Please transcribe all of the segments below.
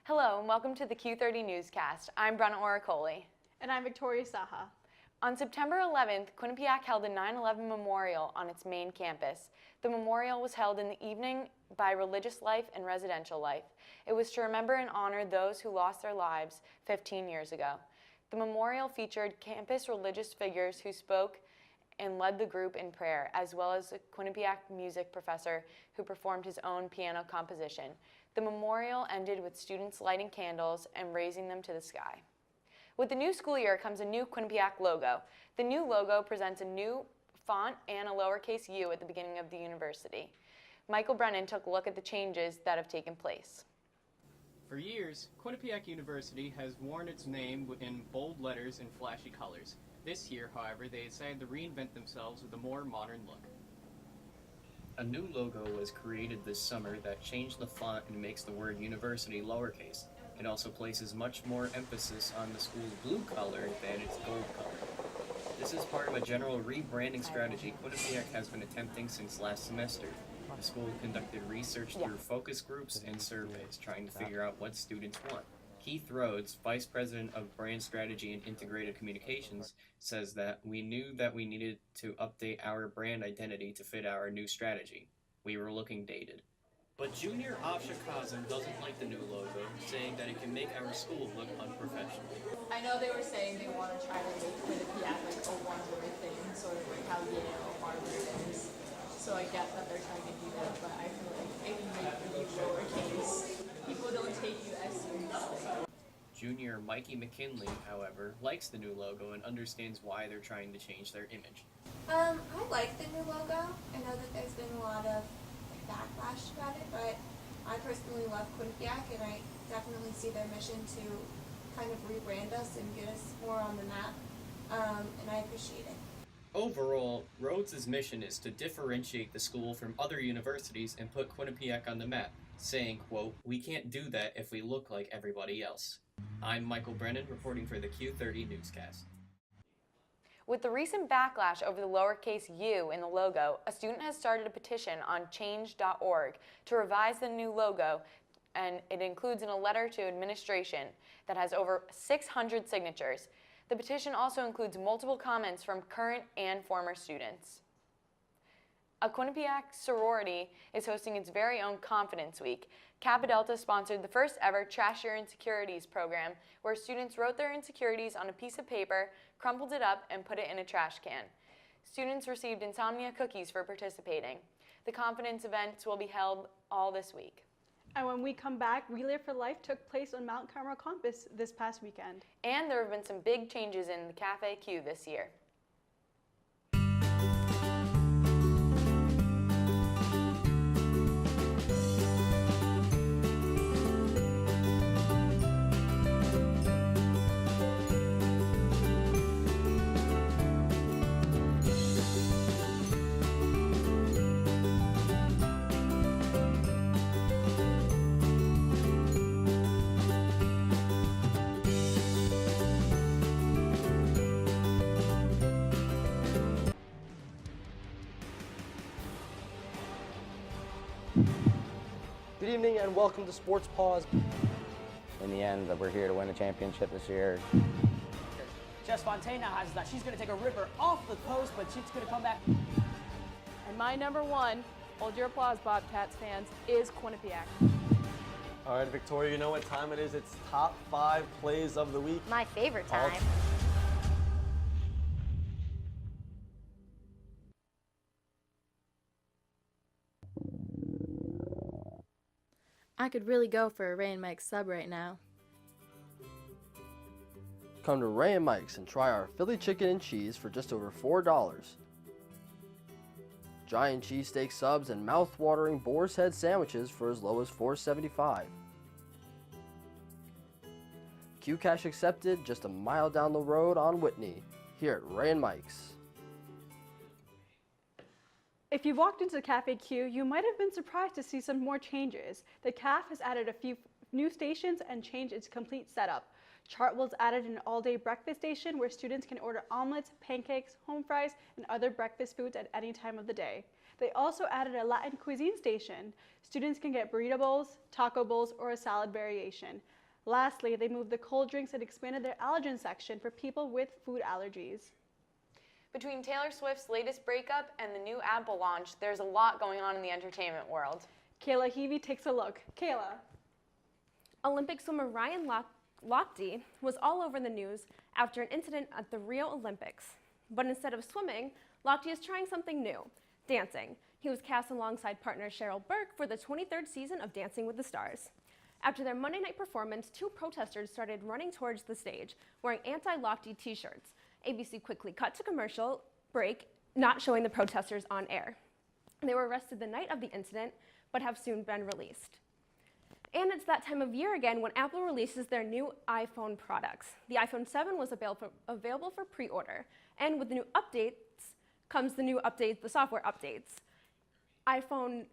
Hello and welcome to the Q30 Newscast. I'm Brenna Oricoli. And I'm Victoria Saha. On September 11th, Quinnipiac held a 9/11 memorial on its main campus. The memorial was held in the evening by Religious Life and Residential Life. It was to remember and honor those who lost their lives 15 years ago. The memorial featured campus religious figures who spoke and led the group in prayer, as well as a Quinnipiac music professor who performed his own piano composition. The memorial ended with students lighting candles and raising them to the sky. With the new school year comes a new Quinnipiac logo. The new logo presents a new font and a lowercase u at the beginning of the university. Michael Brennan took a look at the changes that have taken place. For years, Quinnipiac University has worn its name in bold letters and flashy colors. This year, however, they decided to reinvent themselves with a more modern look. A new logo was created this summer that changed the font and makes the word university lowercase. It also places much more emphasis on the school's blue color than its gold color. This is part of a general rebranding strategy Quinnipiac has been attempting since last semester. The school conducted research through focus groups and surveys, trying to figure out what students want. Keith Rhodes, Vice President of Brand Strategy and Integrated Communications, says that we knew that we needed to update our brand identity to fit our new strategy. We were looking dated. But junior Afsha Kazan doesn't like the new logo, saying that it can make our school look unprofessional. I know they were saying they want to try to make Quinnipiac like a one-word thing, sort of like how Yale or Harvard is. So I get that they're trying to do that, but I feel like if you make the lowercase, people don't take you as seriously. Junior Mikey McKinley, however, likes the new logo and understands why they're trying to change their image. I like the new logo. I know that there's been a lot of backlash about it, but I personally love Quinnipiac, and I definitely see their mission to kind of rebrand us and get us more on the map, and I appreciate it. Overall, Rhodes' mission is to differentiate the school from other universities and put Quinnipiac on the map, saying, quote, "We can't do that if we look like everybody else." I'm Michael Brennan, reporting for the Q30 Newscast. With the recent backlash over the lowercase u in the logo, a student has started a petition on change.org to revise the new logo, and it includes in a letter to administration that has over 600 signatures. The petition also includes multiple comments from current and former students. A Quinnipiac sorority is hosting its very own Confidence Week. Kappa Delta sponsored the first ever Trash Your Insecurities program, where students wrote their insecurities on a piece of paper, crumpled it up, and put it in a trash can. Students received insomnia cookies for participating. The confidence events will be held all this week. And when we come back, Relay for Life took place on Mount Carmel campus this past weekend. And there have been some big changes in the Cafe Q this year. Good evening and welcome to Sports Pause. In the end, we're here to win the championship this year. Jess Fontaine now has that. She's going to take a ripper off the post, but she's going to come back. And my number one, hold your applause, Bobcats fans, is Quinnipiac. All right, Victoria, you know what time it is. It's top 5 plays of the week. My favorite time. I could really go for a Ray and Mike's sub right now. Come to Ray and Mike's and try our Philly chicken and cheese for just over $4. Giant cheesesteak subs and mouth-watering boar's head sandwiches for as low as $4.75. Q-Cash accepted just a mile down the road on Whitney, here at Ray and Mike's. If you walked into Cafe Q, you might have been surprised to see some more changes. The CAF has added a few new stations and changed its complete setup. Chartwell's added an all-day breakfast station where students can order omelets, pancakes, home fries, and other breakfast foods at any time of the day. They also added a Latin cuisine station. Students can get burrito bowls, taco bowls, or a salad variation. Lastly, they moved the cold drinks and expanded their allergen section for people with food allergies. Between Taylor Swift's latest breakup and the new Apple launch, there's a lot going on in the entertainment world. Kayla Heavey takes a look. Kayla. Olympic swimmer Ryan Lochte was all over the news after an incident at the Rio Olympics. But instead of swimming, Lochte is trying something new, dancing. He was cast alongside partner Cheryl Burke for the 23rd season of Dancing with the Stars. After their Monday night performance, two protesters started running towards the stage wearing anti-Lochte t-shirts. ABC quickly cut to commercial break, not showing the protesters on air. They were arrested the night of the incident, but have soon been released. And it's that time of year again when Apple releases their new iPhone products. The iPhone 7 was available for pre-order, and with the new updates comes the software updates. iOS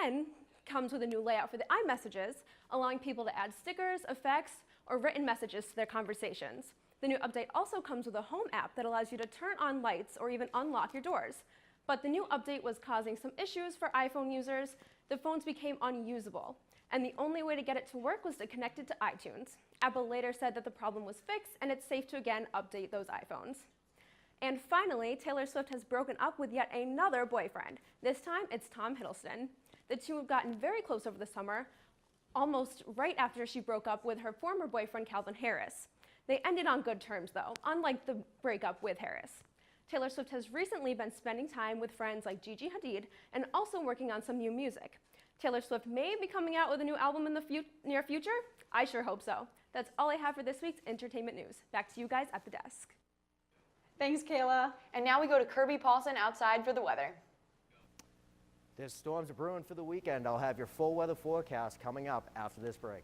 10 comes with a new layout for the iMessages, allowing people to add stickers, effects, or written messages to their conversations. The new update also comes with a home app that allows you to turn on lights or even unlock your doors. But the new update was causing some issues for iPhone users. The phones became unusable, and the only way to get it to work was to connect it to iTunes. Apple later said that the problem was fixed and it's safe to again update those iPhones. And finally, Taylor Swift has broken up with yet another boyfriend. This time, it's Tom Hiddleston. The two have gotten very close over the summer, almost right after she broke up with her former boyfriend, Calvin Harris. They ended on good terms, though, unlike the breakup with Harris. Taylor Swift has recently been spending time with friends like Gigi Hadid and also working on some new music. Taylor Swift may be coming out with a new album in the near future. I sure hope so. That's all I have for this week's entertainment news. Back to you guys at the desk. Thanks, Kayla. And now we go to Kirby Paulson outside for the weather. There's storms brewing for the weekend. I'll have your full weather forecast coming up after this break.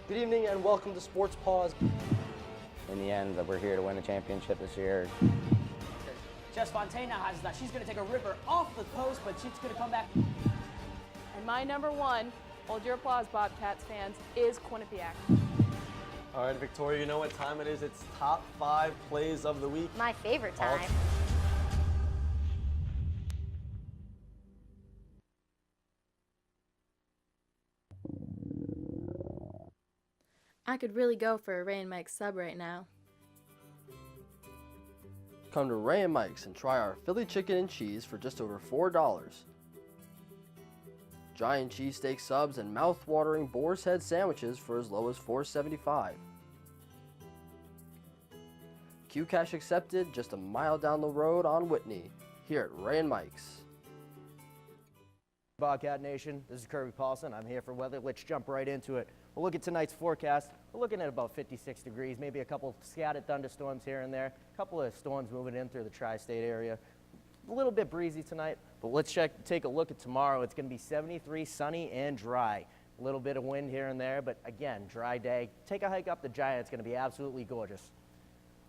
Good evening and welcome to Sports Pause. In the end, we're here to win the championship this year. Jess Fontaine now has that. She's going to take a ripper off the post, but she's going to come back. And my number one, hold your applause, Bobcats fans, is Quinnipiac. All right, Victoria, you know what time it is. It's top 5 plays of the week. My favorite time. I could really go for a Ray and Mike sub right now. Come to Ray and Mike's and try our Philly chicken and cheese for just over $4. Giant cheesesteak subs and mouth-watering boar's head sandwiches for as low as $4.75. Qcash accepted just a mile down the road on Whitney, here at Ray and Mike's. Bobcat Nation, this is Kirby Paulson. I'm here for weather. Let's jump right into it. We'll look at tonight's forecast. We're looking at about 56 degrees, maybe a couple scattered thunderstorms here and there, a couple of storms moving in through the tri-state area. A little bit breezy tonight, but let's take a look at tomorrow. It's going to be 73, sunny and dry. A little bit of wind here and there, but again, dry day. Take a hike up the Giant. It's going to be absolutely gorgeous.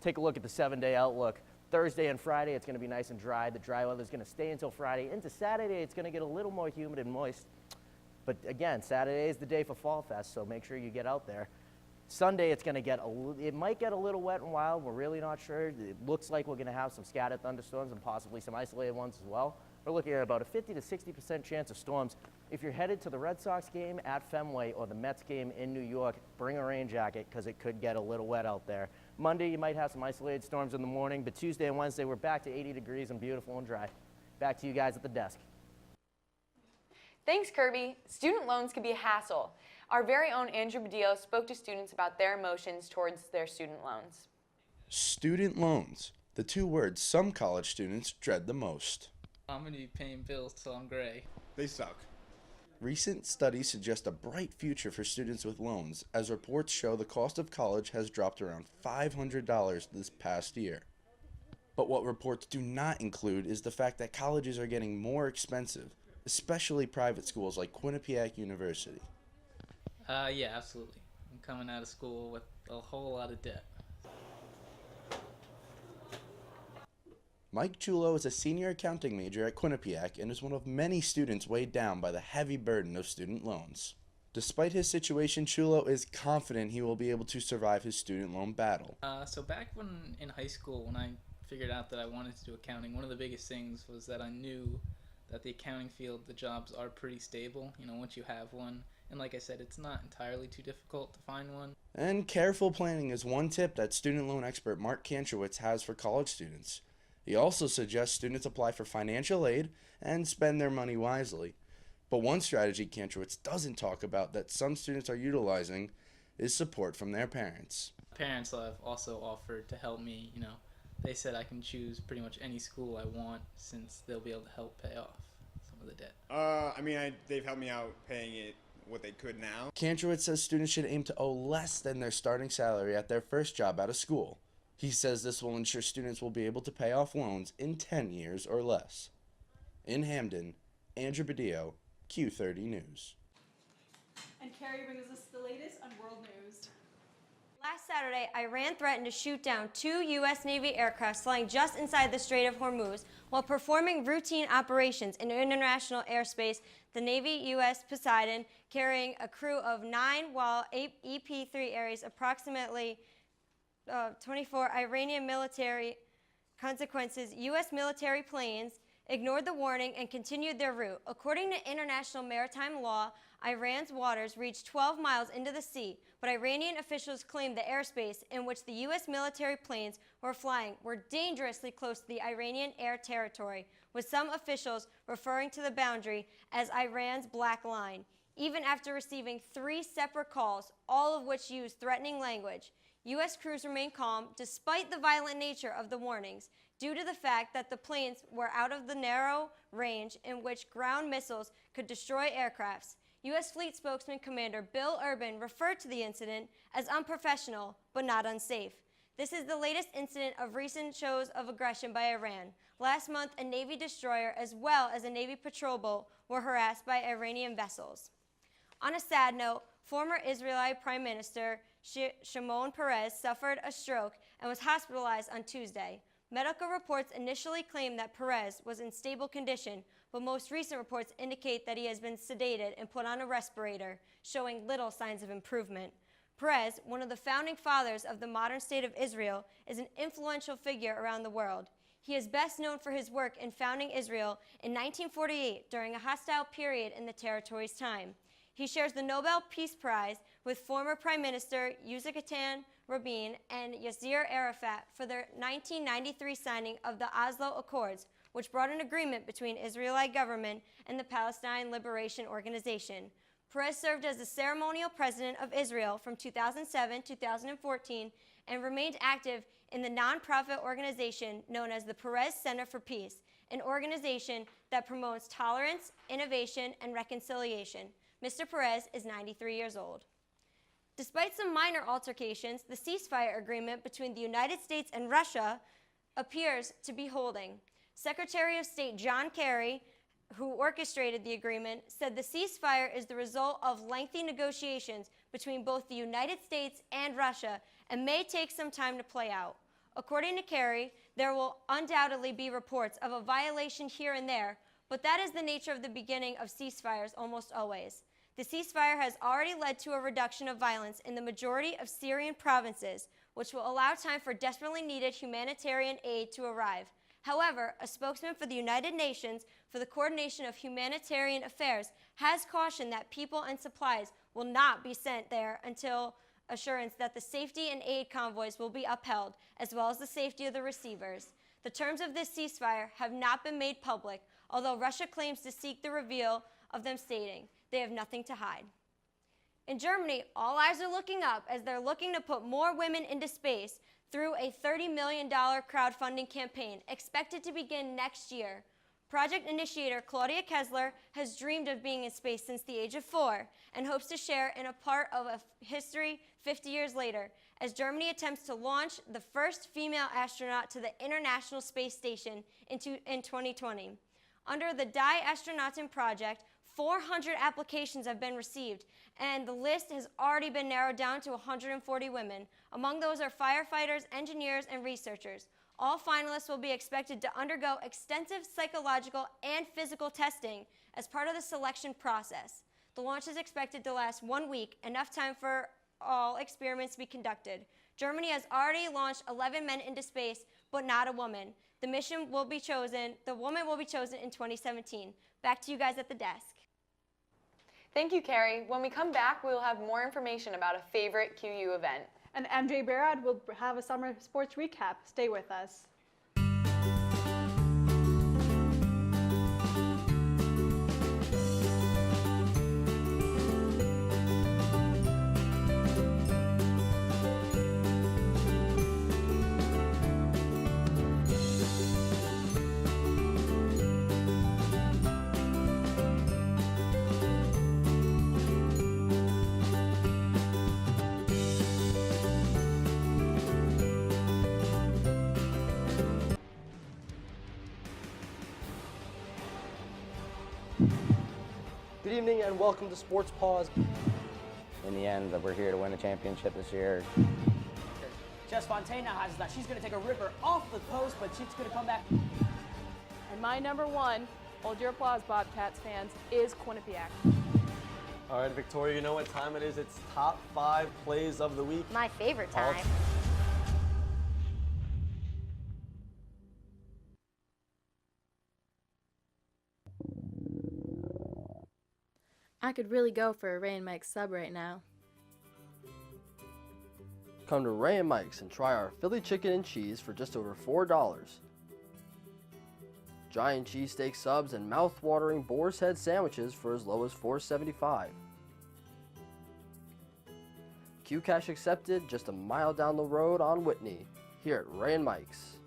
Take a look at the 7-day outlook. Thursday and Friday, it's going to be nice and dry. The dry weather is going to stay until Friday. Into Saturday, it's going to get a little more humid and moist. But again, Saturday is the day for Fall Fest, so make sure you get out there. Sunday, it might get a little wet and wild. We're really not sure. It looks like we're going to have some scattered thunderstorms and possibly some isolated ones as well. We're looking at about a 50 to 60% chance of storms. If you're headed to the Red Sox game at Fenway or the Mets game in New York, bring a rain jacket because it could get a little wet out there. Monday, you might have some isolated storms in the morning, but Tuesday and Wednesday, we're back to 80 degrees and beautiful and dry. Back to you guys at the desk. Thanks, Kirby. Student loans can be a hassle. Our very own Andrew Badillo spoke to students about their emotions towards their student loans. Student loans, the two words some college students dread the most. I'm going to be paying bills till I'm gray. They suck. Recent studies suggest a bright future for students with loans, as reports show the cost of college has dropped around $500 this past year. But what reports do not include is the fact that colleges are getting more expensive, especially private schools like Quinnipiac University. Yeah, absolutely. I'm coming out of school with a whole lot of debt. Mike Chulo is a senior accounting major at Quinnipiac and is one of many students weighed down by the heavy burden of student loans. Despite his situation, Chulo is confident he will be able to survive his student loan battle. So back when in high school, when I figured out that I wanted to do accounting, one of the biggest things was that I knew that the accounting field, the jobs are pretty stable, once you have one. And like I said, it's not entirely too difficult to find one. And careful planning is one tip that student loan expert Mark Kantrowitz has for college students. He also suggests students apply for financial aid and spend their money wisely. But one strategy Kantrowitz doesn't talk about that some students are utilizing is support from their parents. Parents have also offered to help me, They said I can choose pretty much any school I want since they'll be able to help pay off some of the debt. They've helped me out paying it what they could now. Kantrowitz says students should aim to owe less than their starting salary at their first job out of school. He says this will ensure students will be able to pay off loans in 10 years or less. In Hamden, Andrew Badillo, Q30 News. And Carrie brings us the latest on world news. Last Saturday, Iran threatened to shoot down 2 U.S. Navy aircraft flying just inside the Strait of Hormuz while performing routine operations in international airspace. The Navy U.S. Poseidon, carrying a crew of 9 while EP-3 Ares, approximately 24 Iranian military consequences. U.S. military planes ignored the warning and continued their route. According to international maritime law, Iran's waters reached 12 miles into the sea, but Iranian officials claimed the airspace in which the U.S. military planes were flying were dangerously close to the Iranian air territory, with some officials referring to the boundary as Iran's black line, even after receiving 3 separate calls, all of which used threatening language. U.S. crews remained calm despite the violent nature of the warnings, due to the fact that the planes were out of the narrow range in which ground missiles could destroy aircrafts. U.S. Fleet spokesman Commander Bill Urban referred to the incident as unprofessional but not unsafe. This is the latest incident of recent shows of aggression by Iran. Last month, a Navy destroyer as well as a Navy patrol boat were harassed by Iranian vessels. On a sad note, former Israeli Prime Minister Shimon Peres suffered a stroke and was hospitalized on Tuesday. Medical reports initially claimed that Perez was in stable condition, but most recent reports indicate that he has been sedated and put on a respirator, showing little signs of improvement. Perez, one of the founding fathers of the modern state of Israel, is an influential figure around the world. He is best known for his work in founding Israel in 1948 during a hostile period in the territory's time. He shares the Nobel Peace Prize with former Prime Minister Yitzhak Rabin and Yasser Arafat for their 1993 signing of the Oslo Accords, which brought an agreement between Israeli government and the Palestine Liberation Organization. Perez served as the ceremonial president of Israel from 2007 to 2014 and remained active in the nonprofit organization known as the Perez Center for Peace, an organization that promotes tolerance, innovation, and reconciliation. Mr. Perez is 93 years old. Despite some minor altercations, the ceasefire agreement between the United States and Russia appears to be holding. Secretary of State John Kerry, who orchestrated the agreement, said the ceasefire is the result of lengthy negotiations between both the United States and Russia and may take some time to play out. According to Kerry, there will undoubtedly be reports of a violation here and there, but that is the nature of the beginning of ceasefires almost always. The ceasefire has already led to a reduction of violence in the majority of Syrian provinces, which will allow time for desperately needed humanitarian aid to arrive. However, a spokesman for the United Nations for the Coordination of Humanitarian Affairs has cautioned that people and supplies will not be sent there until assurance that the safety and aid convoys will be upheld, as well as the safety of the receivers. The terms of this ceasefire have not been made public, although Russia claims to seek the reveal of them, stating they have nothing to hide. In Germany, all eyes are looking up as they're looking to put more women into space through a $30 million crowdfunding campaign expected to begin next year. Project initiator Claudia Kessler has dreamed of being in space since the age of 4 and hopes to share in a part of a history 50 years later. as Germany attempts to launch the first female astronaut to the International Space Station in 2020. Under the Die Astronauten project, 400 applications have been received, and the list has already been narrowed down to 140 women. Among those are firefighters, engineers, and researchers. All finalists will be expected to undergo extensive psychological and physical testing as part of the selection process. The launch is expected to last 1 week, enough time for all experiments to be conducted. Germany has already launched 11 men into space, but not a woman. The woman will be chosen in 2017. Back to you guys at the desk. Thank you, Carrie. When we come back, we will have more information about a favorite QU event. And MJ Barrett will have a summer sports recap. Stay with us. Good evening and welcome to Sports Pause. In the end, we're here to win the championship this year. Jess Fontaine now has that. She's going to take a ripper off the post, but she's going to come back. And my number one, hold your applause, Bobcats fans, is Quinnipiac. All right, Victoria, you know what time it is? It's top 5 plays of the week. My favorite time. I could really go for a Ray and Mike sub right now. Come to Ray and Mike's and try our Philly chicken and cheese for just over $4. Giant cheesesteak subs and mouth-watering boar's head sandwiches for as low as $4.75. Q Cash accepted just a mile down the road on Whitney, here at Ray and Mike's.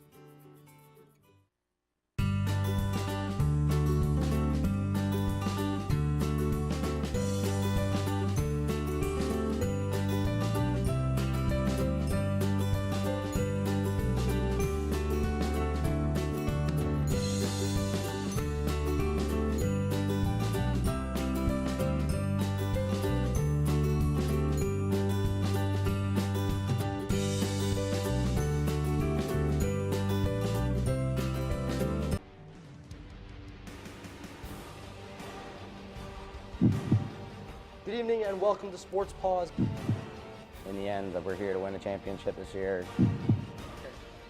Good evening and welcome to Sports Pause. In the end, we're here to win the championship this year.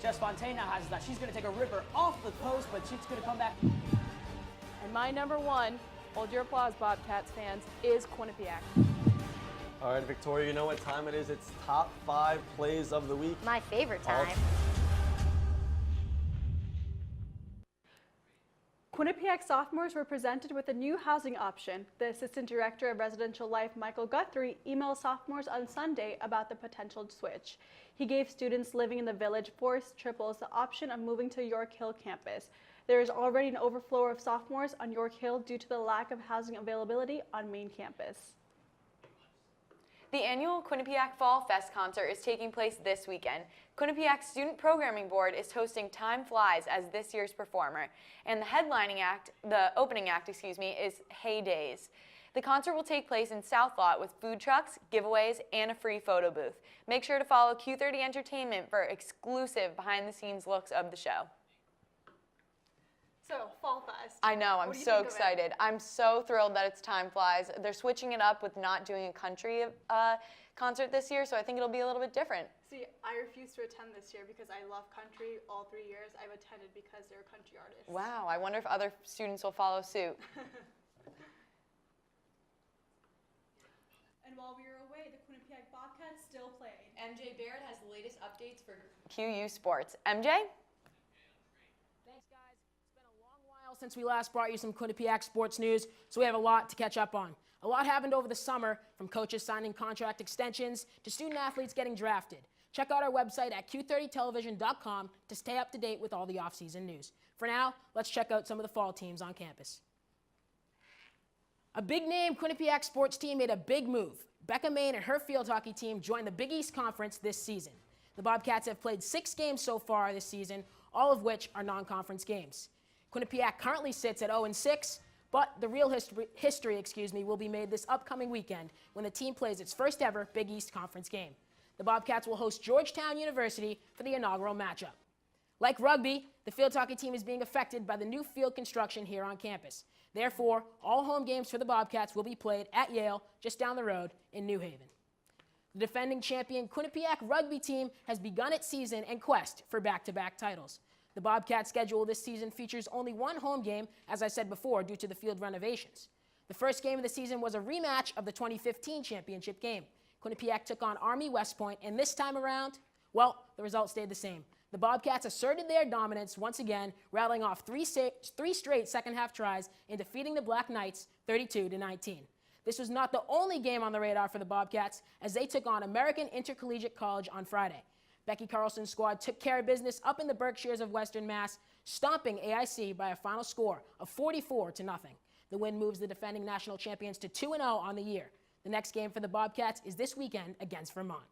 Jess Fontaine now has that. She's going to take a ripper off the post, but she's going to come back. And my number one, hold your applause, Bobcats fans, is Quinnipiac. All right, Victoria, you know what time it is? It's top 5 plays of the week. My favorite time. Quinnipiac sophomores were presented with a new housing option. The Assistant Director of Residential Life, Michael Guthrie, emailed sophomores on Sunday about the potential switch. He gave students living in the village Forest Triples the option of moving to York Hill campus. There is already an overflow of sophomores on York Hill due to the lack of housing availability on main campus. The annual Quinnipiac Fall Fest concert is taking place this weekend. Quinnipiac's Student Programming Board is hosting Time Flies as this year's performer, and the opening act, is Hey Days. The concert will take place in South Lot with food trucks, giveaways, and a free photo booth. Make sure to follow Q30 Entertainment for exclusive behind-the-scenes looks of the show. So, Fall Fest. I know, I'm so excited. I'm so thrilled that it's Time Flies. They're switching it up with not doing a country concert this year, so I think it'll be a little bit different. See, I refuse to attend this year because I love country. All 3 years I've attended because they're country artists. Wow, I wonder if other students will follow suit. And while we were away, the Quinnipiac Bobcats still played. MJ Barrett has the latest updates for QU Sports. MJ? Since we last brought you some Quinnipiac sports news, so we have a lot to catch up on. A lot happened over the summer, from coaches signing contract extensions to student athletes getting drafted. Check out our website at q30television.com to stay up to date with all the off-season news. For now, let's check out some of the fall teams on campus. A big-name Quinnipiac sports team made a big move. Becca Main and her field hockey team joined the Big East Conference this season. The Bobcats have played 6 games so far this season, all of which are non-conference games. Quinnipiac currently sits at 0-6, but the real history will be made this upcoming weekend when the team plays its first ever Big East Conference game. The Bobcats will host Georgetown University for the inaugural matchup. Like rugby, the field hockey team is being affected by the new field construction here on campus. Therefore, all home games for the Bobcats will be played at Yale, just down the road in New Haven. The defending champion Quinnipiac rugby team has begun its season and quest for back-to-back titles. The Bobcats schedule this season features only one home game, as I said before, due to the field renovations. The first game of the season was a rematch of the 2015 championship game. Quinnipiac took on Army West Point, and this time around, well, the result stayed the same. The Bobcats asserted their dominance once again, rattling off three straight second-half tries and defeating the Black Knights 32-19. This was not the only game on the radar for the Bobcats, as they took on American Intercollegiate College on Friday. Becky Carlson's squad took care of business up in the Berkshires of Western Mass, stomping AIC by a final score of 44-0. The win moves the defending national champions to 2-0 on the year. The next game for the Bobcats is this weekend against Vermont.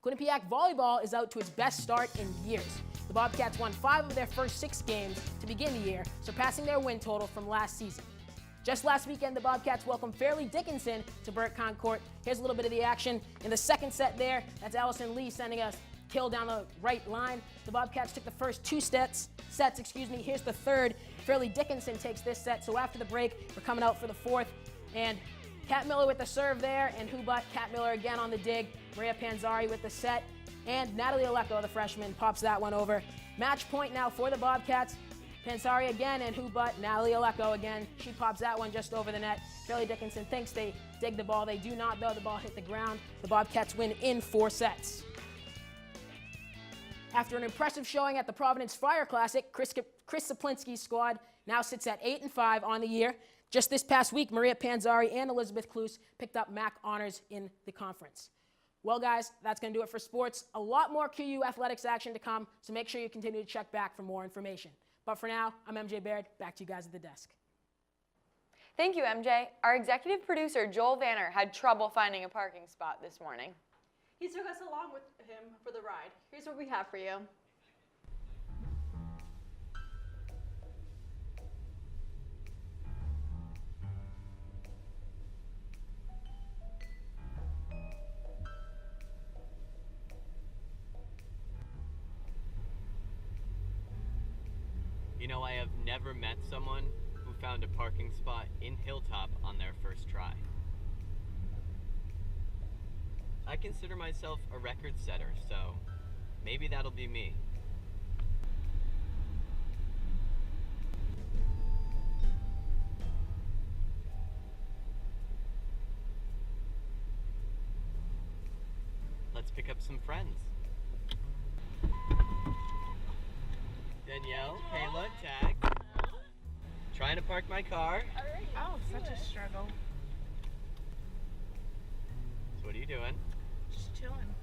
Quinnipiac volleyball is out to its best start in years. The Bobcats won 5 of their first 6 games to begin the year, surpassing their win total from last season. Just last weekend, the Bobcats welcomed Fairleigh Dickinson to Burt Concourt. Here's a little bit of the action. In the second set there, that's Allison Lee sending us kill down the right line. The Bobcats took the first 2 sets. Here's the third. Fairleigh Dickinson takes this set, so after the break, we're coming out for the fourth. And Kat Miller with the serve there, and Hubutt, Kat Miller again on the dig. Maria Panzari with the set, and Natalie Alecko, the freshman, pops that one over. Match point now for the Bobcats. Panzari again, and Hubutt, Natalie Alecko again. She pops that one just over the net. Fairleigh Dickinson thinks they dig the ball. They do not, though. The ball hit the ground. The Bobcats win in 4 sets. After an impressive showing at the Providence Fire Classic, Chris Saplinski's squad now sits at 8-5 on the year. Just this past week, Maria Panzari and Elizabeth Kloos picked up MAC honors in the conference. Well, guys, that's going to do it for sports. A lot more QU athletics action to come, so make sure you continue to check back for more information. But for now, I'm MJ Baird. Back to you guys at the desk. Thank you, MJ. Our executive producer, Joel Vanner, had trouble finding a parking spot this morning. He took us along with him for the ride. Here's what we have for you. You know, I have never met someone who found a parking spot in Hilltop on their first try. I consider myself a record setter, so maybe that'll be me. Let's pick up some friends. Danielle, Kayla, Tag. Trying to park my car. Oh, such a struggle. So what are you doing? Just chilling.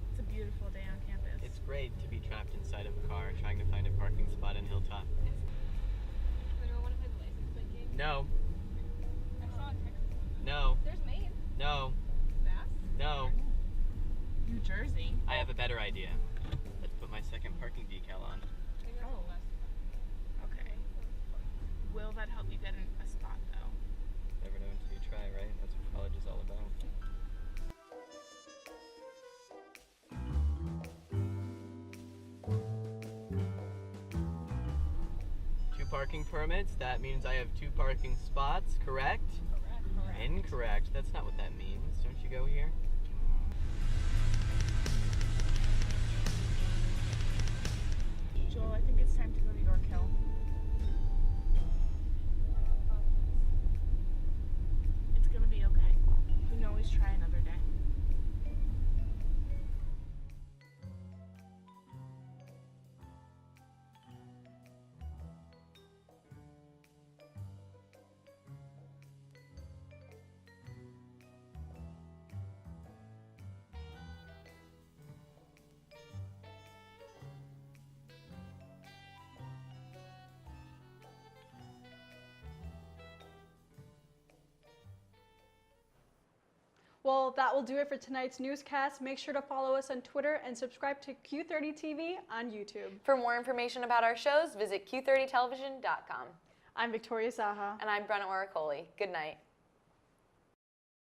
It's a beautiful day on campus. It's great to be trapped inside of a car trying to find a parking spot in Hilltop. No. No. There's Maine. No. Mass? No. New Jersey. I have a better idea. Let's put my second parking decal on. Oh. Okay. Will that help you get a spot, though? Never know until you try, right? That's what college is all about. Two parking permits. That means I have 2 parking spots, correct? Correct. Incorrect. That's not what that means. Don't you go here? Joel, I think it's time to go to York Hill. It's gonna be okay. We can always try another day. Well, that will do it for tonight's newscast. Make sure to follow us on Twitter and subscribe to Q30 TV on YouTube. For more information about our shows, visit q30television.com. I'm Victoria Saha. And I'm Brenna Oricoli. Good night.